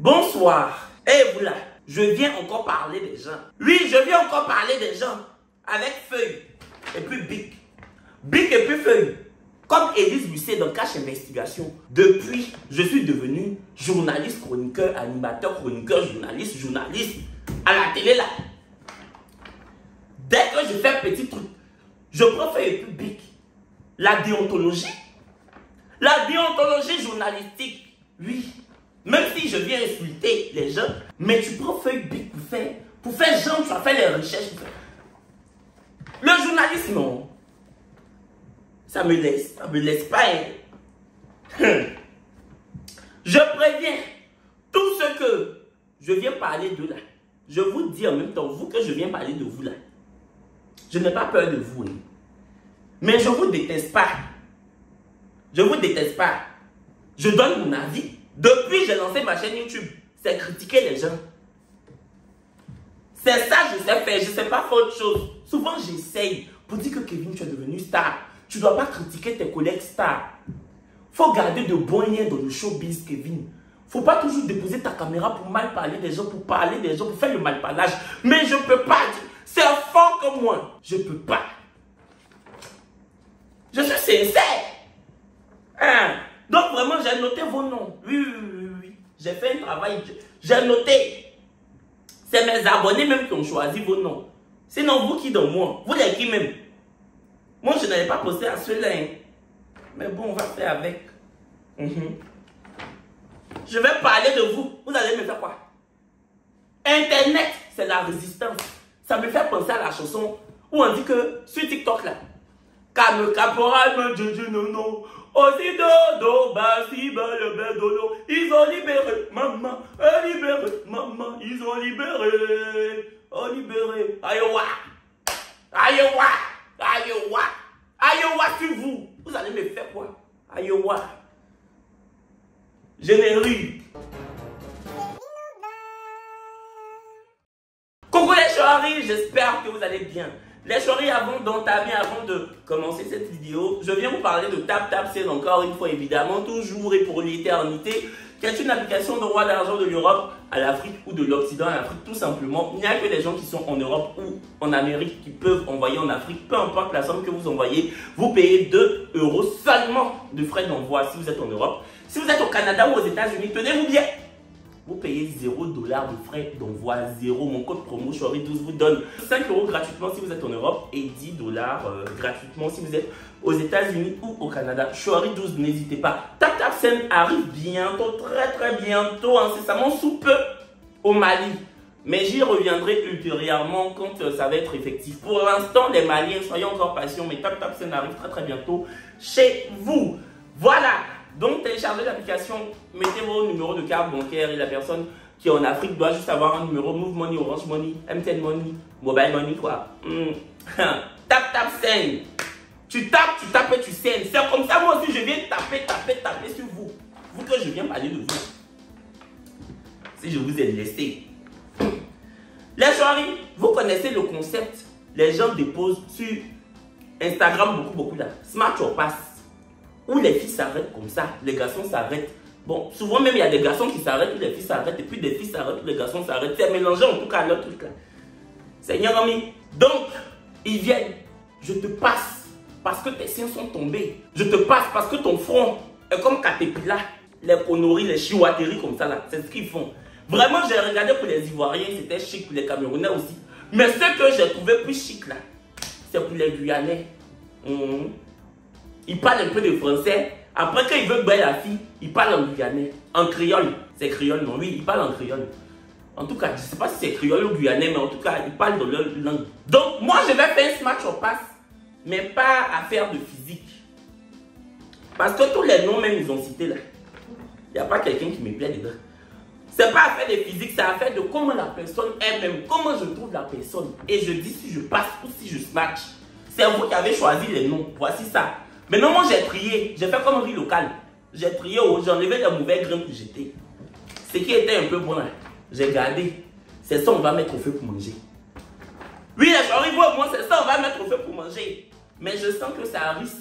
Bonsoir. Et vous là, je viens encore parler des gens. Oui, je viens encore parler des gens. Avec feuille. Et puis bic. Bic et puis feuille. Comme Élise Lucet dans Cache Investigation. Depuis, je suis devenu journaliste, chroniqueur, animateur, chroniqueur, journaliste, à la télé là. Dès que je fais un petit truc, je prends feuille et puis bic. La déontologie journalistique, oui. Même si je viens insulter les gens, mais tu prends feuille bic pour faire genre, tu vas faire les recherches. Le journalisme, non. Ça me laisse pas. Hein. Je préviens, tout ce que je viens parler de là, je vous dis en même temps, vous que je viens parler de vous là, je n'ai pas peur de vous. Hein. Mais je ne vous déteste pas. Je ne vous déteste pas. Je donne mon avis. Depuis j'ai lancé ma chaîne YouTube, c'est critiquer les gens. C'est ça que je sais faire, je ne sais pas faire autre chose. Souvent j'essaye pour dire que Kevin, tu es devenu star. Tu ne dois pas critiquer tes collègues stars. Il faut garder de bons liens dans le showbiz, Kevin. Il ne faut pas toujours déposer ta caméra pour mal parler des gens, pour parler des gens, pour faire le malparlage. Mais je ne peux pas. C'est fort comme moi. Je ne peux pas. Je suis sincère. Hein? Donc vraiment, j'ai noté vos noms. Oui. J'ai fait un travail. J'ai noté. C'est mes abonnés même qui ont choisi vos noms. Sinon, vous qui dans moi? Vous les qui même? Moi, je n'avais pas posté à ceux-là. Hein. Mais bon, on va faire avec. Je vais parler de vous. Vous allez me faire quoi? Internet, c'est la résistance. Ça me fait penser à la chanson où on dit que sur TikTok là, Kame caporal me dit non. Aussi dodo, basi, le dodo. Ils ont libéré maman, ils ont libéré. Oh libéré. Ayowa. Sur vous. Vous allez me faire quoi? Ayowa. Générique. Coucou les choris, j'espère que vous allez bien. Les choris, avant de commencer cette vidéo, je viens vous parler de TapTapSend encore une fois évidemment, toujours et pour l'éternité, qui est une application d'envoi d'argent de l'Europe à l'Afrique ou de l'Occident à l'Afrique tout simplement. Il n'y a que les gens qui sont en Europe ou en Amérique qui peuvent envoyer en Afrique, peu importe la somme que vous envoyez, vous payez 2 € seulement de frais d'envoi si vous êtes en Europe. Si vous êtes au Canada ou aux États-Unis, tenez-vous bien. Vous payez 0 $ de frais d'envoi, 0. Mon code promo Chori12 vous donne 5 € gratuitement si vous êtes en Europe et 10 $ gratuitement si vous êtes aux États-Unis ou au Canada. Chori12, n'hésitez pas. TapTapSend arrive bientôt, très bientôt, incessamment sous peu au Mali. Mais j'y reviendrai ultérieurement quand ça va être effectif. Pour l'instant, les Maliens, soyez encore patients, mais TapTapSend arrive très bientôt chez vous. Voilà. Donc, téléchargez l'application, mettez vos numéros de carte bancaire et la personne qui est en Afrique doit juste avoir un numéro Move Money, Orange Money, MTN Money, Mobile Money, quoi. TapTapSend. Tu tapes et tu scènes. C'est comme ça, moi aussi, je viens taper sur vous. Vous que je viens parler de vous. Si je vous ai laissé. Les choris, vous connaissez le concept. Les gens déposent sur Instagram beaucoup là. Smart or Pass. Où les filles s'arrêtent comme ça, les garçons s'arrêtent. Bon, souvent même il y a des garçons qui s'arrêtent, où les filles s'arrêtent, et puis des filles s'arrêtent, où les garçons s'arrêtent. C'est mélangé en tout cas leur truc là. Seigneur ami. Donc, ils viennent, je te passe parce que tes seins sont tombés. Je te passe parce que ton front est comme Caterpillar. Les Conori, les Chihuahuas comme ça là, c'est ce qu'ils font. Vraiment, j'ai regardé pour les Ivoiriens, c'était chic, pour les Camerounais aussi. Mais ce que j'ai trouvé plus chic là, c'est pour les Guyanais. Il parle un peu de français. Après, quand il veut bailler la fille, il parle en guyanais. En créole. C'est créole, non? Oui, il parle en créole. En tout cas, je ne sais pas si c'est créole ou guyanais, mais en tout cas, il parle dans leur langue. Donc, moi, je vais faire un Smart or Pass, mais pas à faire de physique. Parce que tous les noms, même, ils ont cités là. Il n'y a pas quelqu'un qui me plaît dedans. C'est pas à faire de physique, c'est à faire de comment la personne elle-même, comment je trouve la personne. Et je dis si je passe ou si je smash. C'est vous qui avez choisi les noms. Voici ça. Maintenant, moi, j'ai trié. J'ai fait comme riz local. J'ai trié, j'ai enlevé les mauvais grains que j'étais. Ce qui était un peu bon là, j'ai gardé. C'est ça, on va mettre au feu pour manger. Oui, les choris, moi, c'est ça, on va mettre au feu pour manger. Mais je sens que ça risque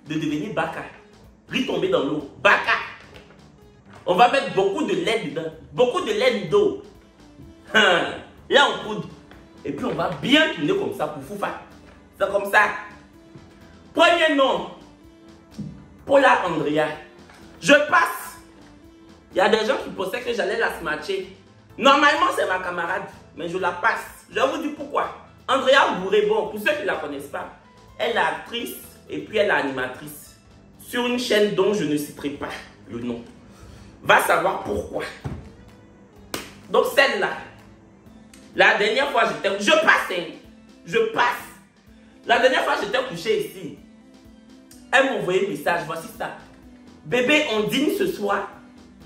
de devenir baka. Riz tombé dans l'eau. Baka. On va mettre beaucoup de lait dedans. Beaucoup de lait d'eau. Là, on poudre. Et puis, on va bien tourner comme ça pour Foufa. C'est comme ça. Premier nom. Paula Andrea. Je passe. Il y a des gens qui pensaient que j'allais la smatcher. Normalement, c'est ma camarade. Mais je la passe. Je vous dis pourquoi. Andrea Bourebon, pour ceux qui ne la connaissent pas, elle est actrice et puis elle est animatrice. Sur une chaîne dont je ne citerai pas le nom. Va savoir pourquoi. Donc celle-là. La dernière fois, j'étais... Je passe, hein. Je passe. La dernière fois, j'étais couché ici. Elle m'a envoyé un message. Voici ça. Bébé, on dîne ce soir.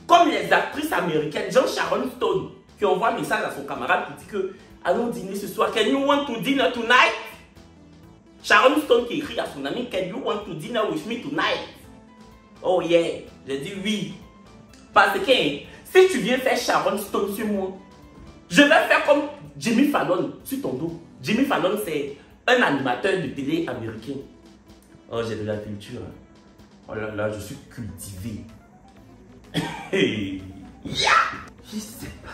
Comme les actrices américaines, genre Sharon Stone, qui envoie un message à son camarade pour dire que allons dîner ce soir. Can you want to dinner tonight? Sharon Stone qui écrit à son ami, can you want to dinner with me tonight? Oh yeah. J'ai dit oui. Parce que si tu viens faire Sharon Stone sur moi, je vais faire comme Jimmy Fallon sur ton dos. Jimmy Fallon, c'est un animateur de télé américain. Oh, j'ai de la culture. Oh là là, je suis cultivé. Yeah! Je sais pas.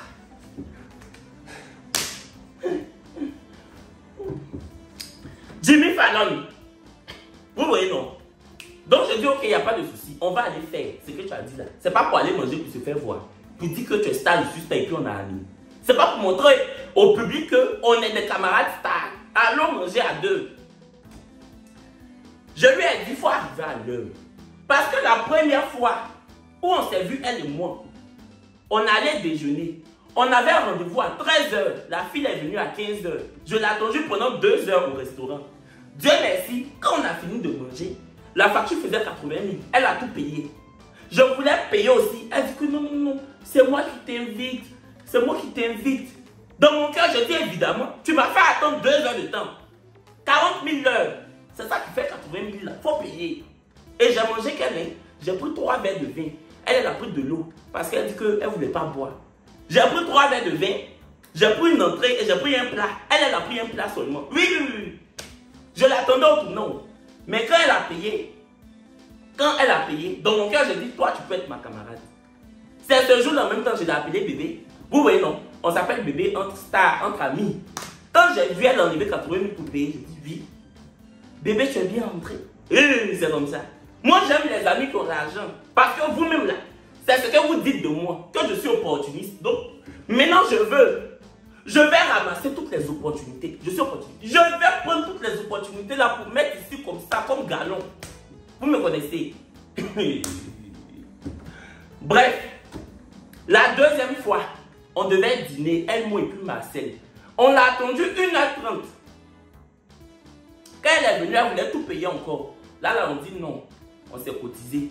Jimmy Fallon. Vous voyez, non? Donc, je dis, ok, il n'y a pas de souci. On va aller faire ce que tu as dit là. C'est pas pour aller manger pour se faire voir. Pour dire que tu es star du suspect et puis on a ami. C'est pas pour montrer au public qu'on est des camarades stars. Allons manger à deux. Je lui ai dit, il faut arriver à l'heure. Parce que la première fois où on s'est vu, elle et moi, on allait déjeuner. On avait un rendez-vous à 13 h. La fille est venue à 15 h. Je l'ai attendue pendant 2 heures au restaurant. Dieu merci, quand on a fini de manger, la facture faisait 80 000. Elle a tout payé. Je voulais payer aussi. Elle dit que non, non, non, c'est moi qui t'invite. C'est moi qui t'invite. Dans mon cœur, je dis évidemment, tu m'as fait attendre 2 heures de temps. 40 000 l'heure. C'est ça qui fait 80 000 là. Il faut payer. Et j'ai mangé qu'elle est. J'ai pris 3 verres de vin. Elle a pris de l'eau. Parce qu'elle dit qu'elle ne voulait pas boire. J'ai pris 3 verres de vin. J'ai pris une entrée et j'ai pris un plat. Elle a pris un plat seulement. Oui, oui, oui. Je l'attendais au tournant. Mais quand elle a payé, dans mon cœur, j'ai dit, toi, tu peux être ma camarade. C'est ce jour-là, en même temps, je l'ai appelé bébé. Vous voyez, non? On s'appelle bébé entre stars, entre amis. Quand j'ai vu elle enlever 80 000 pour payer, j'ai dit, oui. Bébé, tu es bien rentré. C'est comme ça. Moi, j'aime les amis qui ont de l'argent. Parce que vous-même, là, c'est ce que vous dites de moi, que je suis opportuniste. Donc, maintenant, je vais ramasser toutes les opportunités. Je suis opportuniste. Je vais prendre toutes les opportunités là pour mettre ici comme ça, comme galon. Vous me connaissez. Bref, la deuxième fois, on devait dîner, elle, moi et puis Marcel. On l'a attendu 1h30. Quand elle est venue, elle voulait tout payer encore. Là, on dit non. On s'est cotisé.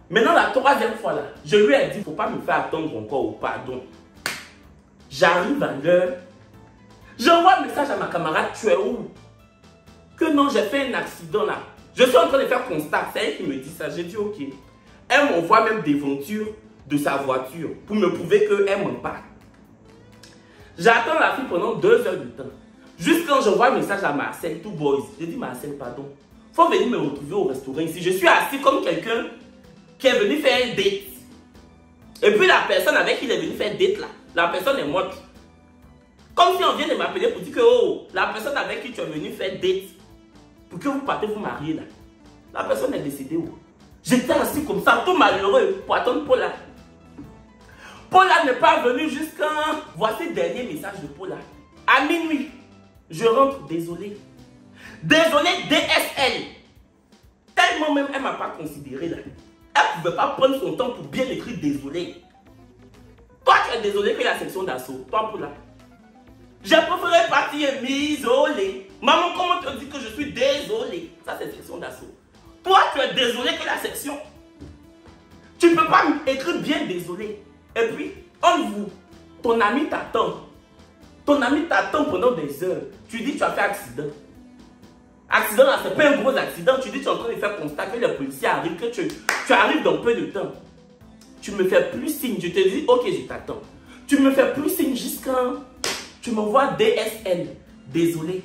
Maintenant, la troisième fois, là, je lui ai dit, il ne faut pas me faire attendre encore au pardon. J'arrive à l'heure. J'envoie un message à ma camarade, tu es où? Que non, j'ai fait un accident là. Je suis en train de faire constat. C'est elle qui me dit ça. J'ai dit ok. Elle m'envoie même des ventures de sa voiture pour me prouver qu'elle m'en parle. J'attends la fille pendant 2 heures de temps. Juste quand j'envoie un message à Marcel, tout boys. J'ai dit Marcel, pardon. Faut venir me retrouver au restaurant ici. Je suis assis comme quelqu'un qui est venu faire un date. Et puis la personne avec qui il est venu faire un date là, la personne est morte. Comme si on vient de m'appeler pour dire que oh, la personne avec qui tu es venu faire date, pour que vous partez vous marier là, la personne est décédée où? J'étais assis comme ça, tout malheureux, pour attendre Paula. Paula n'est pas venue jusqu'à... Voici le dernier message de Paula. À minuit, je rentre, désolé. Désolé, DSL. Tellement même, elle ne m'a pas considéré là. Elle ne pouvait pas prendre son temps pour bien écrire désolé. Toi, tu es désolé que la section d'assaut. Toi, Paula. J'ai préféré partir m'isoler. Maman, comment tu dis que je suis désolé? Ça, c'est section d'assaut. Toi, tu es désolé que la section. Tu ne peux pas écrire bien désolé. Et puis, on vous, ton ami t'attend. Ton ami t'attend pendant des heures. Tu dis que tu as fait accident. Accident là, c'est pas un gros accident. Tu dis que tu es en train de faire constat que les policiers arrivent, que tu arrives dans peu de temps. Tu me fais plus signe. Je te dis, ok, je t'attends. Tu me fais plus signe jusqu'à... Tu m'envoies DSL. Désolé.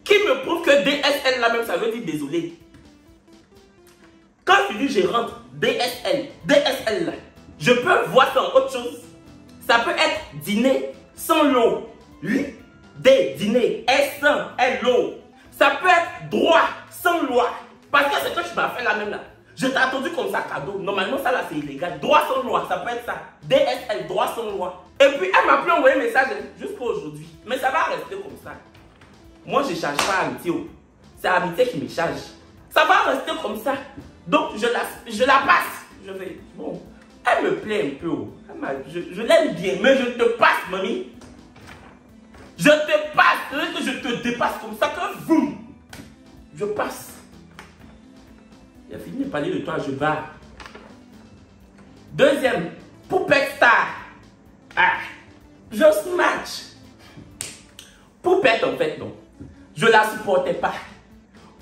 Qui me prouve que DSL là même, ça veut dire désolé. Quand tu dis je rentre DSL là, je peux voir ça en autre chose. Ça peut être dîner sans l'eau. Oui, dîner, S sans L-O. Ça peut être droit sans loi. Parce que c'est que tu m'as fait la même là. Je t'ai attendu comme ça cadeau. Normalement, ça là c'est illégal. Droit sans loi, ça peut être ça. DSL, droit sans loi. Et puis elle m'a plus envoyé un message juste pour aujourd'hui. Mais ça va rester comme ça. Moi, je ne charge pas Amitié. C'est Amitié qui me charge. Ça va rester comme ça. Donc, je la passe. Je vais. Bon, elle me plaît un peu. Je l'aime bien, mais je te passe, mamie. Je te passe. C'est que je te dépasse comme ça que vous. Je passe. Il a fini de parler de toi, je bats. Deuxième, Poupette Star. Ah, je smash. Poupette, en fait, non. Je la supportais pas.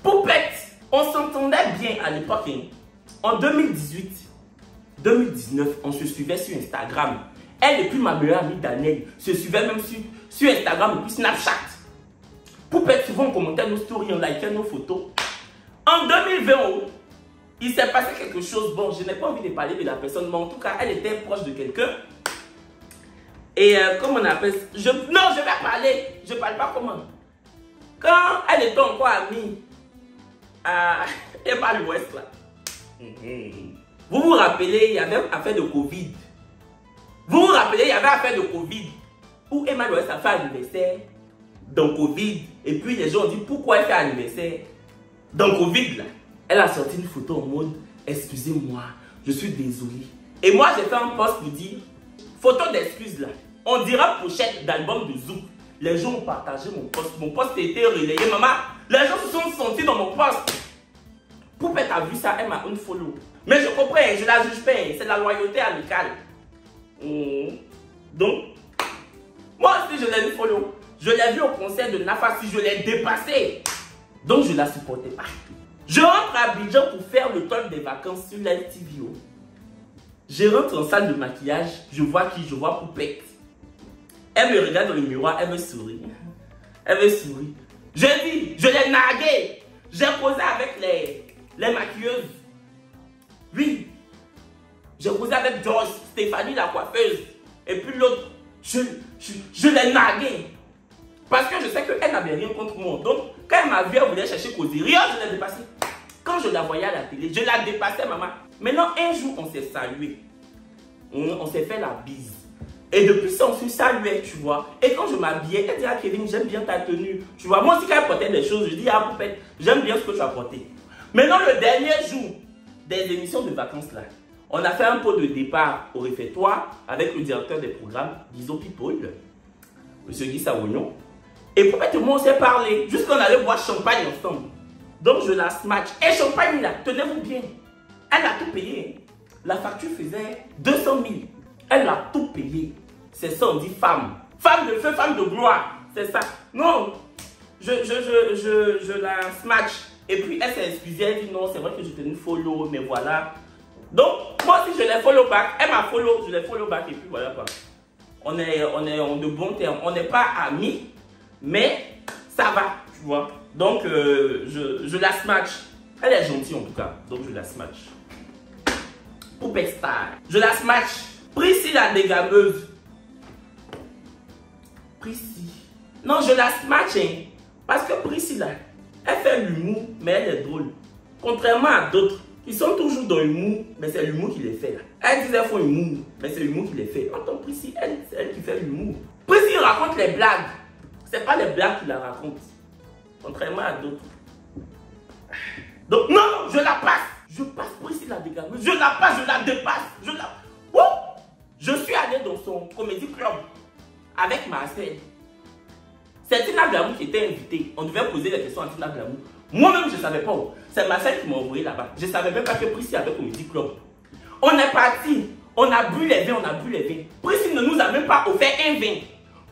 Poupette, on s'entendait bien à l'époque. Hein. En 2018, 2019, on se suivait sur Instagram. Elle et puis ma meilleure amie Danielle se suivaient même sur Instagram et puis Snapchat. Poupette, souvent on commentait nos stories, on likait nos photos. En 2020, il s'est passé quelque chose. Bon, je n'ai pas envie de parler de la personne, mais en tout cas, elle était proche de quelqu'un. Et comment on appelle ça? Non, je vais parler. Je ne parle pas comment. Quand elle était encore amie à Emma l'Ouest, là. Vous vous rappelez, il y avait affaire de Covid. Vous vous rappelez, il y avait affaire de Covid. Où Emma l'Ouest a fait anniversaire dans Covid. Et puis les gens ont dit pourquoi elle fait anniversaire dans Covid, là. Elle a sorti une photo en mode excusez-moi, je suis désolée. Et moi, j'ai fait un post pour dire photo d'excuse là. On dira pochette d'album de Zouk. Les gens ont partagé mon post. Mon post a été relayé. Maman, les gens se sont sentis dans mon post. Poupette a vu ça, elle m'a unfollow. Mais je comprends, je la juge pas. C'est la loyauté amicale. Donc, moi aussi je l'ai unfollow. Je l'ai vu au concert de Nafasi, je l'ai dépassé. Donc je ne la supportais pas. Je rentre à Abidjan pour faire le tour des vacances sur l'LTVO. Je rentre en salle de maquillage, je vois qui? Je vois Poupette. Elle me regarde dans le miroir, elle me sourit. Elle me sourit. Je dis, je l'ai nargué. J'ai posé avec les maquilleuses. Oui. J'ai posé avec George, Stéphanie la coiffeuse. Et puis l'autre, je l'ai nargué. Parce que je sais qu'elle n'avait rien contre moi. Donc, quand elle m'a vu, elle voulait chercher causer. Rien, je l'ai dépassé. Quand je la voyais à la télé, je la dépassais, maman. Maintenant, un jour, on s'est salué. On s'est fait la bise. Et depuis ça, on s'est salué, tu vois. Et quand je m'habillais, elle dit, ah Kevin, j'aime bien ta tenue. Tu vois, moi aussi, quand elle portait des choses, je dis, ah Poupette, j'aime bien ce que tu as porté. Maintenant, le dernier jour des émissions de vacances là, on a fait un pot de départ au réfectoire avec le directeur des programmes, Guizo People, M. Guy Savognon. Et Poupette et moi, on s'est parlé, jusqu'on allait boire champagne ensemble. Donc, je la smash. Et champagne là, tenez-vous bien. Elle a tout payé. La facture faisait 200 000. Elle a tout payé. C'est ça, on dit femme. Femme de feu, femme de gloire. C'est ça. Non, je la smash. Et puis, elle s'est excusée. Elle dit non, c'est vrai que je tenais une follow, mais voilà. Donc, moi aussi, je l'ai follow back. Elle m'a follow, je l'ai follow back. Et puis, voilà quoi. On est de bons termes. On n'est pas amis, mais ça va, tu vois. Donc, je la smash. Elle est gentille en tout cas. Donc, je la smash. Poupette Star. Je la smash. Priscilla la dégameuse. Priscilla. Non, je la smash. Hein, parce que Priscilla, elle fait l'humour, mais elle est drôle. Contrairement à d'autres, qui sont toujours dans l'humour, mais c'est l'humour qui les fait là. Elle dit qu'elle fait l'humour, mais c'est l'humour qui les fait. En tant que Priscilla, c'est elle qui fait l'humour. Priscilla raconte les blagues. C'est pas les blagues qui la racontent. Contrairement à d'autres. Donc, non, je la passe. Je passe Priscilla la dégameuse. Je la passe, je la dépasse. Je suis allé dans son comédie club avec Marcel. C'est Tina Glamour qui était invitée. On devait poser des questions à Tina Glamour. Moi-même, je ne savais pas. C'est Marcel qui m'a envoyé là-bas. Je ne savais même pas que Priscilla avait comédie club. On est parti. On a bu les vins, on a bu les vins. Priscilla ne nous a même pas offert un vin.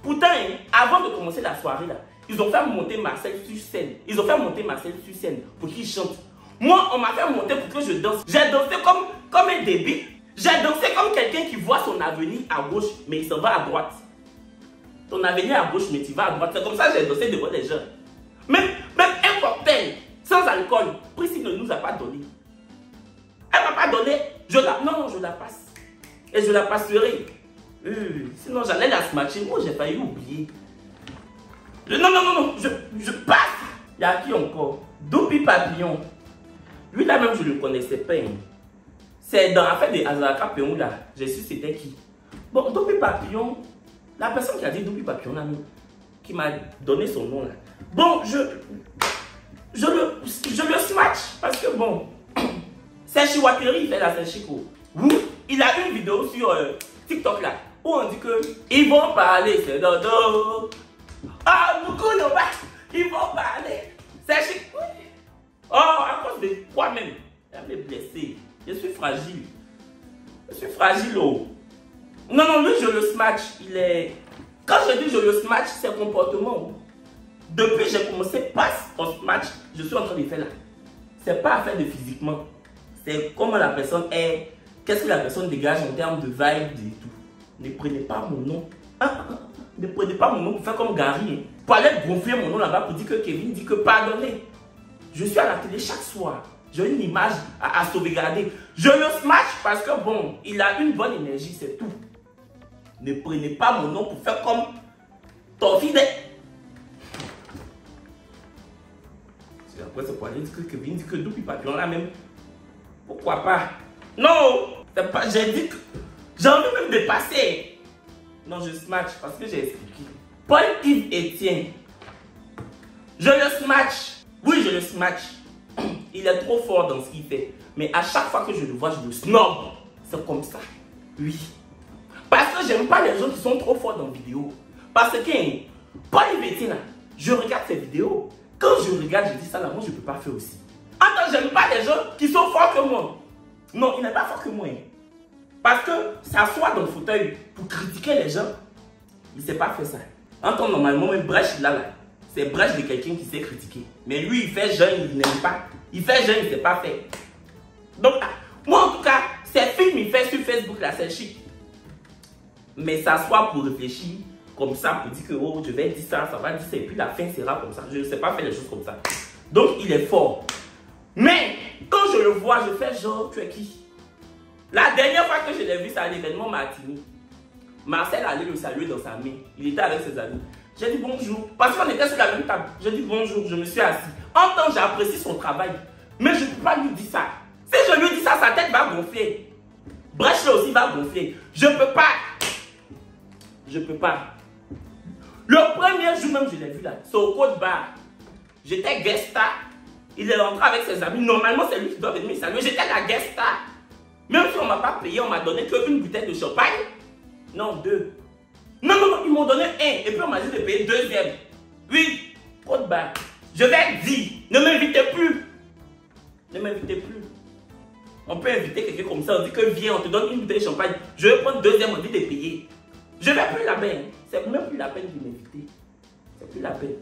Pourtant, hein, avant de commencer la soirée, là, ils ont fait monter Marcel sur scène. Ils ont fait monter Marcel sur scène pour qu'il chante. Moi, on m'a fait monter pour que je danse. J'ai dansé comme un débile. J'ai dansé comme quelqu'un qui voit son avenir à gauche, mais il s'en va à droite. Ton avenir à gauche, mais tu vas à droite. C'est comme ça que j'ai dansé devant les gens. Même un cocktail sans alcool, Priscilla ne nous a pas donné. Elle m'a pas donné. Non, je la passe. Et je la passerai. Sinon, j'allais la smatcher. Moi, j'ai failli oublier. Non, je passe. Il y a qui encore? Doupi Papillon. Lui là même, je ne le connaissais pas. Hein. C'est dans l'affaire de Azaraka Peon là. J'ai su c'était qui. Bon, Doupi Papillon, la personne qui a dit Doupi Papillon là, qui m'a donné son nom là. Bon, je le smash parce que bon, c'est Chiwateri, il fait la Chico. Oui, il a une vidéo sur TikTok là où on dit que ils vont parler, c'est dodo. Ah, beaucoup de bas, ils vont parler. C'est Chico. Oh, à cause de quoi même? Elle m'est blessée. Je suis fragile. Oh. Non, lui je le smash. Il est. Quand je dis je le smash, c'est comportement. Depuis que j'ai commencé passe au smash, je suis en train de faire là. C'est pas affaire de physiquement. C'est comment la personne est. Qu'est-ce que la personne dégage en termes de vibe et tout. Ne prenez pas mon nom. Ne prenez pas mon nom pour faire comme Gary. Pour aller gonfler mon nom là-bas pour dire que Kevin dit que pardonnez. Je suis à la télé chaque soir. J'ai une image à sauvegarder. Je le smash parce que bon, il a une bonne énergie, c'est tout. Ne prenez pas mon nom pour faire comme ton fidèle. Après, c'est pour aller dire que Kevin dit que Doupi Papillon là même. Pourquoi pas? Non, c'est pas. J'ai dit que j'ai envie même de passer. Non, je smash parce que j'ai expliqué. Paul-Yves Etienne. Je le smash. Oui, je le smash. Il est trop fort dans ce qu'il fait. Mais à chaque fois que je le vois, je le snob. C'est comme ça. Oui. Parce que j'aime pas les gens qui sont trop forts dans la vidéo. Parce que Paul-Yves Etienne, je regarde ses vidéos. Quand je regarde, je dis ça là, moi je ne peux pas faire aussi. Attends, j'aime pas les gens qui sont forts que moi. Non, il n'est pas fort que moi. Parce que s'asseoir dans le fauteuil pour critiquer les gens, il ne sait pas faire ça. Attends, normalement, même brèche là, c'est brèche de quelqu'un qui sait critiquer. Mais lui, il fait jeune, il n'aime pas. Il fait jeune, il ne sait pas faire. Donc, moi en tout cas, ces films, il fait sur Facebook là, c'est chic. Mais s'asseoir pour réfléchir, comme ça, pour dire que oh, je vais dire ça, ça va dire ça, et puis la fin sera comme ça. Je ne sais pas faire les choses comme ça. Donc, il est fort. Mais, quand je le vois, je fais genre, tu es qui? La dernière fois que je l'ai vu, c'est à l'événement Martini. Marcel allait le saluer dans sa main. Il était avec ses amis. J'ai dit bonjour. Parce qu'on était sur la même table. J'ai dit bonjour, je me suis assis. En temps, j'apprécie son travail. Mais je ne peux pas lui dire ça. Si je lui dis ça, sa tête va gonfler. Brèche là aussi va gonfler. Je ne peux pas. Je ne peux pas. Le premier jour même, je l'ai vu là. C'est au Côte Bar. J'étais guest star. Il est rentré avec ses amis. Normalement, c'est lui qui doit venir saluer. J'étais la guest star. Même si on ne m'a pas payé, on m'a donné qu'une bouteille de champagne. Non, 2. Non, ils m'ont donné 1. Et puis on m'a dit de payer 2e. Oui, Côte Bar. Je vais dire, ne m'invitez plus. Ne m'invitez plus. On peut inviter quelqu'un comme ça, on dit que viens, on te donne une bouteille de champagne. Je vais prendre 2e, on dit de payer. Je ne vais plus la peine. C'est même plus la peine de m'inviter. C'est plus la peine.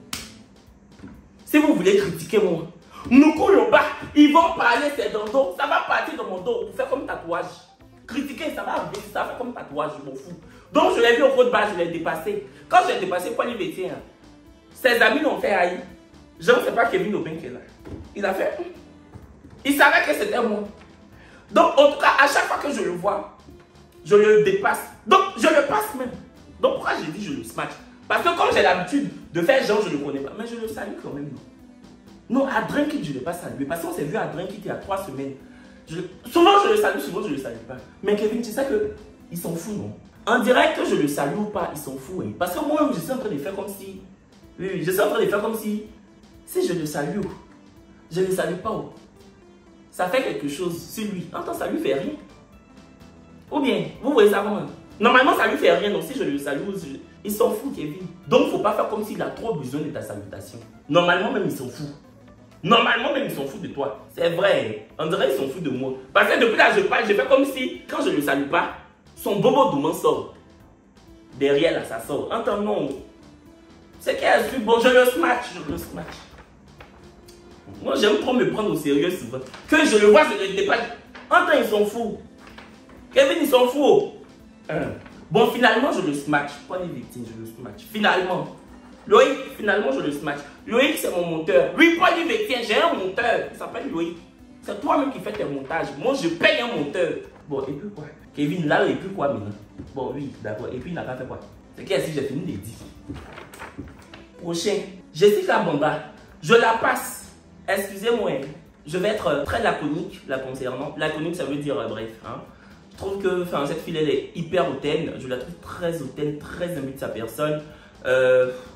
Si vous voulez critiquer moi, nous coulons bas, ils vont parler, c'est dans le dos, ça va partir dans mon dos pour faire comme tatouage. Critiquer, ça va arriver, ça va faire comme tatouage, je m'en fous. Donc je l'ai vu au Côte Bar, je l'ai dépassé. Quand j'ai dépassé Paul-Yves Etienne, ses amis l'ont fait haïr. Je ne sais pas Kevin Aubin qui est là. Il a fait. Il savait que c'était moi. Donc en tout cas, à chaque fois que je le vois, je le dépasse. Donc je le passe même. Donc pourquoi j'ai dit je le smash? Parce que comme j'ai l'habitude de faire genre je ne le connais pas, mais je le salue quand même. Non, à Drinkit, je ne l'ai pas salué. Parce qu'on s'est vu à Drinkit il y a 3 semaines. Souvent je le salue, souvent je ne le salue pas. Mais Kevin, tu sais qu'ils s'en foutent, non? En direct que je le salue ou pas, ils s'en foutent. Hein. Parce que moi, je suis en train de faire comme si... Oui, je suis en train de faire comme si... Si je le salue, je ne le salue pas. Ça fait quelque chose sur lui. Attends, ça lui fait rien. Ou bien, vous voyez ça comment? Normalement, ça lui fait rien. Donc si je le salue, il s'en fout, Kevin. Donc il ne faut pas faire comme s'il a trop besoin de ta salutation. Normalement, même, il s'en fout. Normalement, même, ils s'en foutent de toi. C'est vrai. On dirait qu'ils s'en foutent de moi. Parce que depuis là, je parle, je fais comme si, quand je ne le salue pas, son bobo douman sort. Derrière là, ça sort. Entends, non. C'est qu'elle suis bon, je le smash. Moi, j'aime trop me prendre au sérieux souvent. Que je le vois, je le dépasse. Entends, ils s'en foutent. Kevin, ils s'en foutent. Bon, finalement, je le smash. Pas les victimes, je le smash. Finalement. Loïc, finalement, je le smash. Loïc, c'est mon monteur. Oui, pas du victime, j'ai un monteur. Il s'appelle Loïc. C'est toi-même qui fais tes montages. Moi, je paye un monteur. Bon, et puis quoi? Kevin, là, et puis quoi maintenant? Bon, oui, d'accord. Et puis, il n'a pas fait quoi? C'est qu'ici, j'ai fini de dire. Prochain. Jessica Bamba. Je la passe. Excusez-moi. Je vais être très laconique la concernant. Laconique, ça veut dire bref. Hein. Je trouve que cette fille, elle est hyper hautaine. Je la trouve très hautaine, très imbue de sa personne.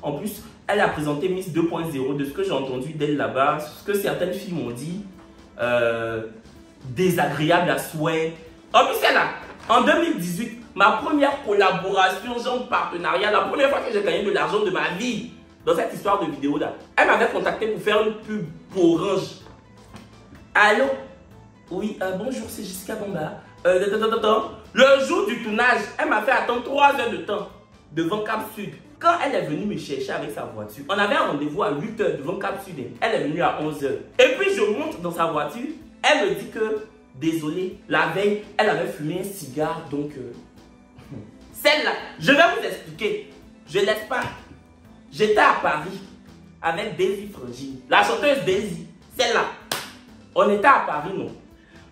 En plus, elle a présenté Miss 2.0 de ce que j'ai entendu d'elle là-bas. Ce que certaines filles m'ont dit. Désagréable à souhait. En plus, elle a, en 2018, ma première collaboration, genre partenariat, la première fois que j'ai gagné de l'argent de ma vie dans cette histoire de vidéo là. Elle m'avait contacté pour faire une pub pour Orange. Allô? Oui, bonjour, c'est Jessica Bamba. Le jour du tournage, elle m'a fait attendre 3 heures de temps devant Cap Sud. Quand elle est venue me chercher avec sa voiture, on avait un rendez-vous à 8 h devant Cap Sud. Elle est venue à 11 h. Et puis je monte dans sa voiture. Elle me dit que, désolé, la veille, elle avait fumé un cigare. Donc, celle-là, je vais vous expliquer. Je ne laisse pas. J'étais à Paris avec Daisy Frangine, la chanteuse Daisy. Celle-là. On était à Paris, non?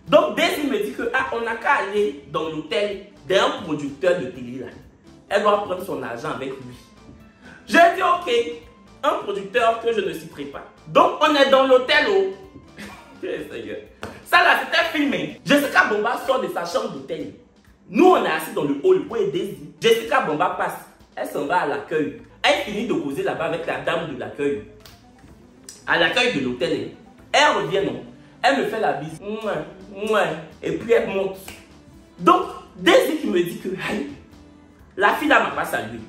Donc, Daisy me dit que, on n'a qu'à aller dans l'hôtel d'un producteur de télé là. Elle doit prendre son argent avec lui. J'ai dit ok, un producteur que je ne citerai pas. Donc on est dans l'hôtel où ça là c'était filmé. Jessica Bamba sort de sa chambre d'hôtel. Nous on est assis dans le hall où est Daisy. Jessica Bamba passe. Elle s'en va à l'accueil. Elle finit de causer là-bas avec la dame de l'accueil. À l'accueil de l'hôtel. Elle revient non. Elle me fait la bise. Et puis elle monte. Donc Daisy qui me dit que la fille là m'a pas salué.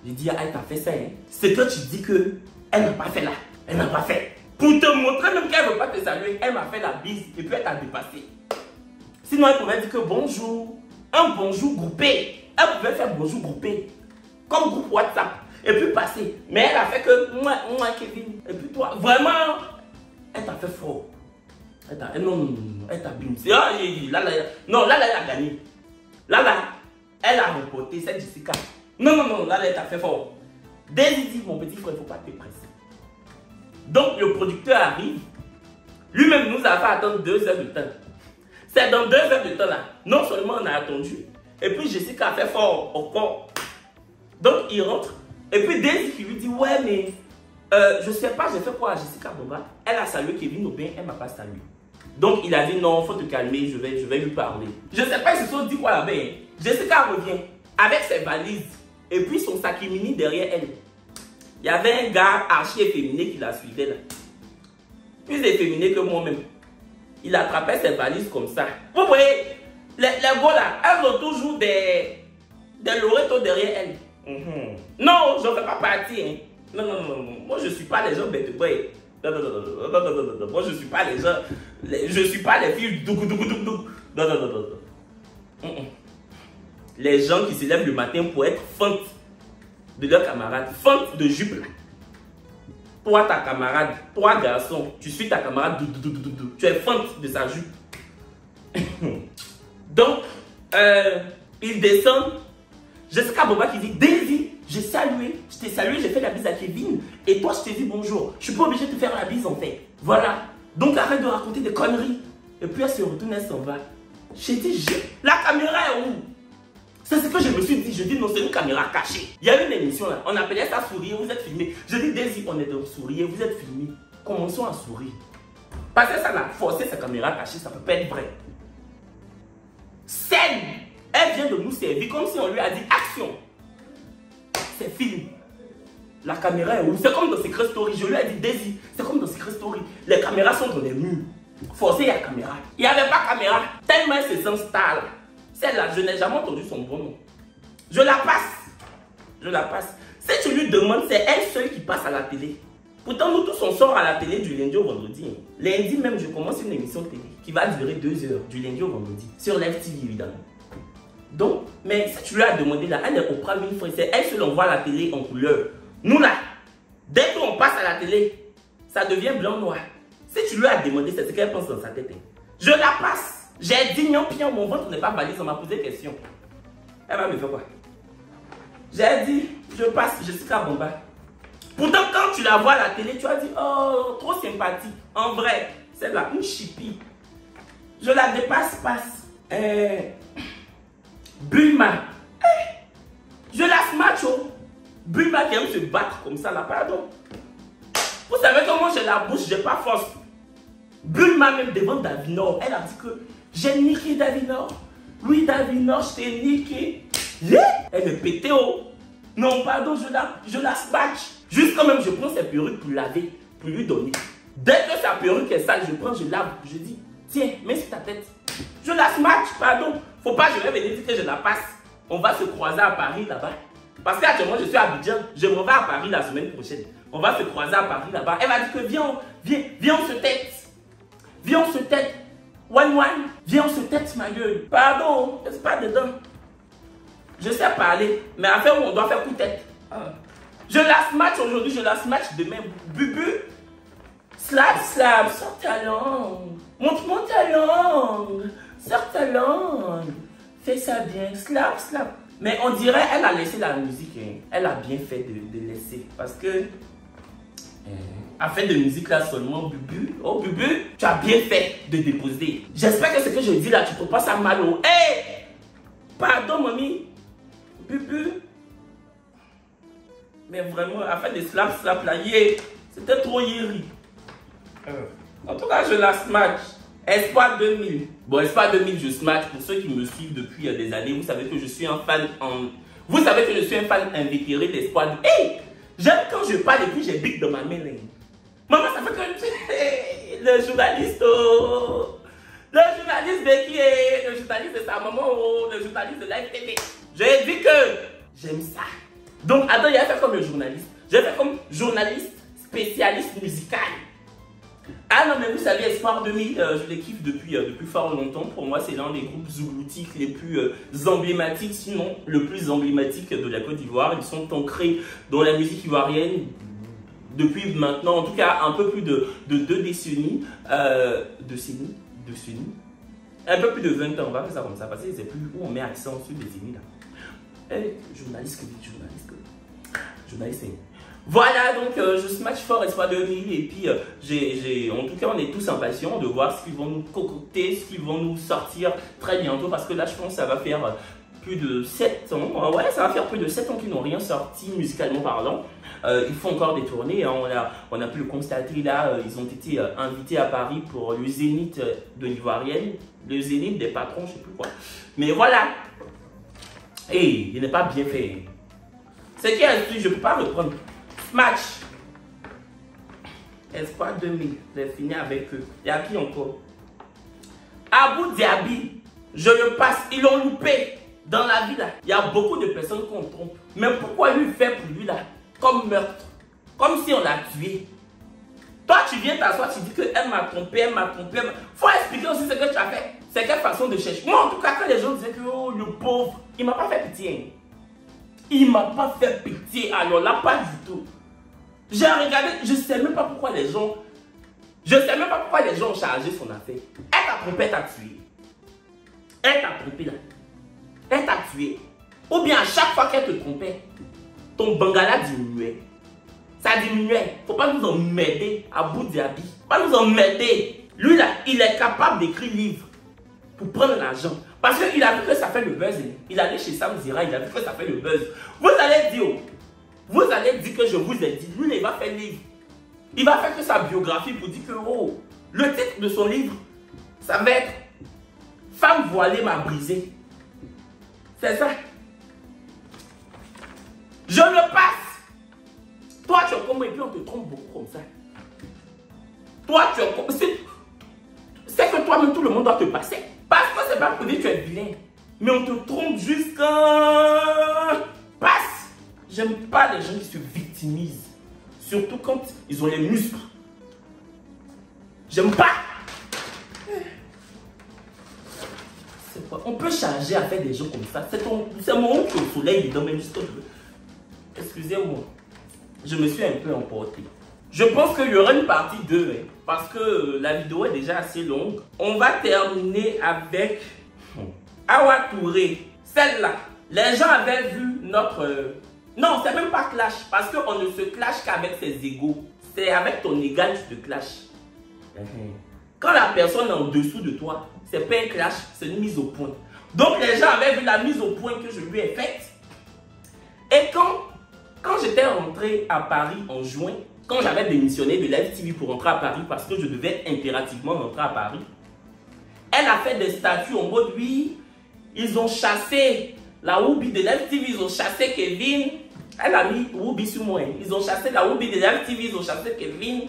J'ai dit, elle t'a fait ça, hein. C'est que tu dis que elle n'a pas fait là. Elle n'a pas fait. Pour te montrer même qu'elle ne veut pas te saluer, elle m'a fait la bise et puis elle t'a dépassé. Sinon, elle pouvait dire que bonjour. Un bonjour groupé. Elle pouvait faire bonjour groupé. Comme groupe WhatsApp. Et puis passer. Mais elle a fait que moi, Kevin. Et puis toi, vraiment, elle t'a fait fort. Elle t'a, non, elle t'a bimsé. Non, là, elle a gagné. Là, elle a remporté cette Jessica. Non, là, elle t'a fait fort. Daisy dit, mon petit frère, il ne faut pas te presser. Donc, le producteur arrive. Lui-même nous a fait attendre 2 heures de temps. C'est dans 2 heures de temps là. Non seulement on a attendu, et puis Jessica a fait fort au corps. Donc, il rentre. Et puis Daisy qui lui dit, ouais, mais je ne sais pas, j'ai fait quoi à Jessica Bamba? Elle a salué Kevin Aubin, elle ne m'a pas salué. Donc, il a dit, non, il faut te calmer, je vais lui parler. Je ne sais pas, ils se sont dit quoi là-bas. Jessica revient avec ses valises et puis son sakimini derrière elle. Il y avait un gars archi efféminé qui la suivait là. Plus efféminé que moi-même. Il attrapait ses valises comme ça. Vous voyez, les gars là, elles ont toujours des loretos derrière elles. Non, je ne fais pas partie. Hein. Non. Moi, je ne suis pas les gens bêtes. Non. Moi, je ne suis pas les gens. Je ne suis pas les filles. Non. Les gens qui se lèvent le matin pour être fentes de leurs camarades. Fentes de jupe là. Toi, ta camarade, toi, garçon, tu suis ta camarade. Tu es fente de sa jupe. Donc, ils descendent. Jessica Bamba qui dit, Daisy, j'ai salué, je t'ai salué, j'ai fait la bise à Kevin. Et toi, je t'ai dit bonjour. Je suis pas obligé de te faire la bise en fait. Voilà. Donc, arrête de raconter des conneries. Et puis, elle se retourne, elle s'en va. J'ai dit, la caméra est où? C'est ce que je me suis dit. Je dis, non, c'est une caméra cachée. Il y a une émission là, on appelait ça sourire, vous êtes filmé. Je dis, Daisy, on est dans sourire, vous êtes filmé. Commençons à sourire. Parce que ça l'a forcé, sa caméra cachée, ça ne peut pas être vrai. Scène. Elle vient de nous servir comme si on lui a dit action. C'est film. La caméra est où? C'est comme dans Secret Story. Je lui ai dit, Daisy, c'est comme dans Secret Story. Les caméras sont dans les murs. Forcé, il y a caméra. Il n'y avait pas caméra. Tellement elle se sent star là. Celle-là, je n'ai jamais entendu son bon nom. Je la passe. Je la passe. Si tu lui demandes, c'est elle seule qui passe à la télé. Pourtant, nous tous, on sort à la télé du lundi au vendredi. Lundi même, je commence une émission de télé qui va durer 2 heures, du lundi au vendredi. Sur Live TV, évidemment. Donc, mais si tu lui as demandé là, elle est au premier fois, c'est elle seule, on voit la télé en couleur. Nous là, dès qu'on passe à la télé, ça devient blanc-noir. Si tu lui as demandé, c'est ce qu'elle pense dans sa tête. Je la passe. J'ai dit, non, pion, mon ventre n'est pas valide, on m'a posé question. Elle va me faire quoi? J'ai dit, je passe, Jessica Bamba. Pourtant, quand tu la vois à la télé, tu as dit, oh, trop sympathique. En vrai, c'est là, une chipie. Je la dépasse, passe. Bulma. Je la smash, oh. Bulma qui aime se battre comme ça, là, pardon. Vous savez comment j'ai la bouche, j'ai pas force. Bulma, même devant Davinor, elle a dit que j'ai niqué Davinor. Oui, Davinor, je t'ai niqué. Elle est pétée, oh. Non, pardon, je la smash. Juste quand même, je prends ses perruques pour laver, pour lui donner. Dès que sa perruque est sale, je prends, je lave, je dis, tiens, mets sur ta tête. Je la smash, pardon. Faut pas que je vais venir dire que je la passe. On va se croiser à Paris là-bas. Parce qu'actuellement, je suis à Abidjan. Je me vais à Paris la semaine prochaine. On va se croiser à Paris là-bas. Elle m'a dit que viens, on se tête. Viens, on se tête. One, viens, on se tête, ma gueule. Pardon, c'est pas dedans. Je sais parler, mais à faire où on doit faire coup de tête. Je la smash aujourd'hui, je la smash demain. Bubu. Slap, slap, sors ta langue. Montre-moi ta langue. Sors ta langue. Fais ça bien. Slap, slap. Mais on dirait elle a laissé la musique. Hein. Elle a bien fait de laisser. Parce que... a fait de musique là seulement, Bubu. Oh, Bubu, tu as bien fait de déposer. J'espère que ce que je dis là, tu trouves pas ça mal. Oh. Hey! Pardon, mamie. Bubu. Mais vraiment, à faire des slap, slap là, c'était trop yéri. En tout cas, je la smash. Espoir 2000. Bon, Espoir 2000, je smash. Pour ceux qui me suivent depuis des années, vous savez que je suis un fan Vous savez que je suis un fan invétéré d'Espoir. Hey! J'aime quand je parle et puis j'ai big dans ma main. Maman, ça fait que le journaliste, oh. Le journaliste de qui est? Le journaliste de sa maman, oh. Le journaliste de Live TV. J'ai dit que j'aime ça. Donc, attends, il a fait comme le journaliste. J'ai fait comme journaliste spécialiste musical. Ah non, mais vous savez, Espoir 2000, je les kiffe depuis fort longtemps. Pour moi, c'est l'un des groupes zougloutiques les plus emblématiques, sinon le plus emblématique de la Côte d'Ivoire. Ils sont ancrés dans la musique ivoirienne depuis maintenant, en tout cas, un peu plus de 2 décennies. Un peu plus de 20 ans, on va faire ça comme ça, parce que c'est plus où on met accent sur décennies là. Journaliste, voilà, donc je smash fort Espoir 2000 et puis en tout cas on est tous impatients de voir ce qu'ils vont nous concocter, ce qu'ils vont nous sortir très bientôt parce que là je pense que ça va faire plus de 7 ans, ouais ça va faire plus de 7 ans qu'ils n'ont rien sorti musicalement parlant. Ils font encore des tournées, hein. On a pu le constater là, ils ont été invités à Paris pour le Zénith de l'Ivoirienne, le Zénith des patrons, je sais plus quoi. Mais voilà, et il n'est pas bien fait. C'est qui a dit, je ne peux pas reprendre. Match. Espoir 2000. J'ai fini avec eux. Il y a qui encore? Abou Diaby. Je le passe. Ils l'ont loupé. Dans la vie là. Il y a beaucoup de personnes qu'on trompe. Mais pourquoi lui faire pour lui là? Comme meurtre. Comme si on l'a tué. Toi tu viens t'asseoir, tu dis qu'elle m'a trompé, elle m'a trompé. Faut expliquer aussi ce que tu as fait. C'est quelle façon de chercher. Moi en tout cas quand les gens disaient que oh le pauvre, il m'a pas fait pitié. Il m'a pas fait pitié. Alors là pas du tout. J'ai regardé, je sais même pas pourquoi les gens ont chargé son affaire. Elle t'a trompé, elle t'a tué. Elle t'a trompé là. Elle t'a tué. Ou bien à chaque fois qu'elle te trompait, ton bangala diminuait. Ça diminuait. Faut pas nous emmerder à Abou Diaby. Pas nous emmerder. Lui là, il est capable d'écrire livre pour prendre l'argent. Parce qu'il a vu que ça fait le buzz. Il allait chez Sam Zira, il a vu que ça fait le buzz. Vous allez dire que je vous ai dit, lui, il va faire livre. Il va faire que sa biographie pour dire que, oh, le titre de son livre, ça va être Femme voilée m'a brisé. C'est ça. Je le passe. Toi, tu es comme et puis on te trompe beaucoup comme ça. Toi, tu es comme. C'est que toi-même, tout le monde doit te passer. Parce que c'est pas pour dire que tu es vilain. Mais on te trompe jusqu'à. Passe. J'aime pas les gens qui se victimisent. Surtout quand ils ont les muscles. J'aime pas. C'est quoi? On peut changer à faire des gens comme ça. C'est mon oncle au soleil, il donne même juste. Excusez-moi. Je me suis un peu emporté. Je pense qu'il y aura une partie 2. Hein, parce que la vidéo est déjà assez longue. On va terminer avec Awa Touré. Celle-là. Les gens avaient vu notre... Non, c'est même pas clash. Parce qu'on ne se clash qu'avec ses égos. C'est avec ton égal que tu te clashes. Quand la personne est en dessous de toi, c'est pas un clash, c'est une mise au point. Donc les gens avaient vu la mise au point que je lui ai faite. Et quand j'étais rentré à Paris en juin, quand j'avais démissionné de Live TV pour rentrer à Paris parce que je devais impérativement rentrer à Paris, elle a fait des statuts en mode oui, ils ont chassé la Whoopi de Live TV, ils ont chassé Kevin. Elle a mis Whoopi sur moi. Ils ont chassé la Whoopi de Live TV, ils ont chassé Kevin.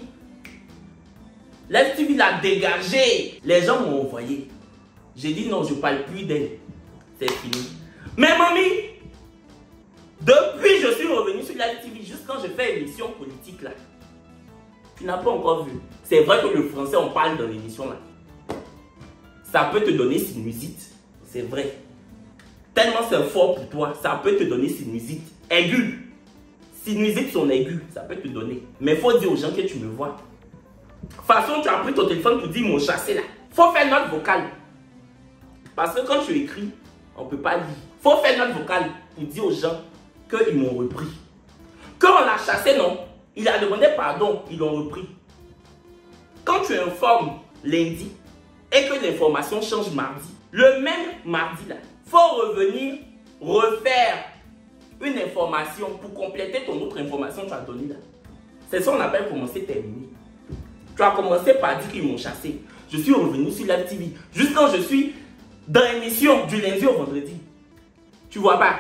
Live TV l'a dégagé. Les gens m'ont envoyé. J'ai dit non, je ne parle plus d'elle. C'est fini. Mais mamie, depuis je suis revenu sur Live TV, juste quand je fais émission politique là, tu n'as pas encore vu. C'est vrai que le français, on parle dans l'émission là. Ça peut te donner sinusite. C'est vrai. Tellement c'est fort pour toi, ça peut te donner sinusite. Aigu. Sinusite son aigu, ça peut te donner. Mais il faut dire aux gens que tu me vois. De toute façon, tu as pris ton téléphone pour dire ils m'ont chassé là. Il faut faire note vocale. Parce que quand tu écris, on ne peut pas lire. Il faut faire note vocale pour dire aux gens qu'ils m'ont repris. Quand on l'a chassé, non. Il a demandé pardon, ils l'ont repris. Quand tu informes lundi et que l'information change mardi, le même mardi là, il faut revenir refaire une information pour compléter ton autre information que tu as donnée là. C'est ça qu'on appelle commencer terminer. Tu as commencé par dire qu'ils m'ont chassé. Je suis revenu sur Live TV. Juste quand je suis dans l'émission du lundi au vendredi. Tu vois pas?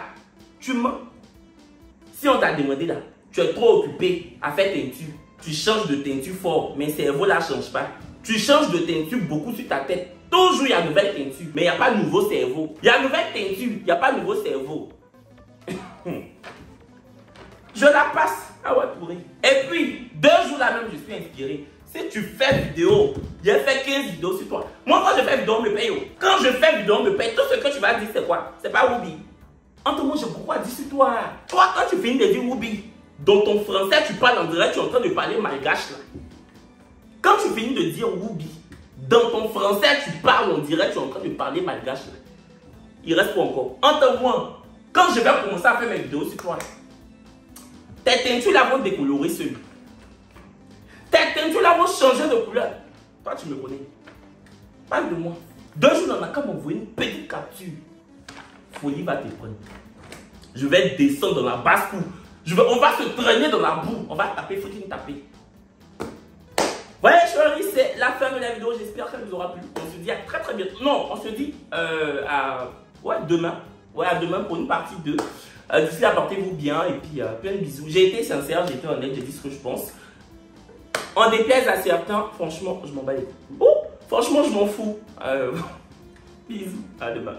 Tu mens. Si on t'a demandé là, tu es trop occupé à faire teinture. Tu changes de teinture fort, mais le cerveau là ne change pas. Tu changes de teinture beaucoup sur ta tête. Toujours il y a nouvelle teinture, mais il n'y a pas de nouveau cerveau. Il y a nouvelle teinture, il n'y a pas de nouveau cerveau. Je la passe à Ouattouré. Et puis, 2 jours là même, je suis inspiré. Si tu fais vidéo, j'ai fait 15 vidéos sur toi. Moi, quand je fais vidéo, on me paye. Quand je fais vidéo, on me paye. Tout ce que tu vas dire, c'est quoi? C'est pas Whoopi. Entre moi, j'ai beaucoup à dire sur toi. Toi, quand tu finis de dire Whoopi, dans ton français, tu parles en direct, tu es en train de parler malgache là. Quand tu finis de dire Whoopi, dans ton français, tu parles en direct, tu es en train de parler malgache là. Il reste pas encore. Entre moi, quand je vais commencer à faire mes vidéos sur toi, tes teintures là vont décolorer celui. Tes teintures là vont changer de couleur. Toi, tu me connais. Parle de moi. 2 jours dans la cam, m'envoyer une petite capture. Folie va te prendre. Je vais descendre dans la basse-cour. On va se traîner dans la boue. On va taper, faut qu'il taper. Voilà, chérie, c'est la fin de la vidéo. J'espère qu'elle vous aura plu. On se dit à très très bientôt. Non, on se dit à demain. Ouais, à demain pour une partie 2. D'ici là, portez-vous bien et puis plein de bisous. J'ai été sincère, j'ai été honnête, j'ai dit ce que je pense. En déplaise à certains, franchement, je m'en bats les couilles. Franchement, je m'en fous. Bisous, à demain.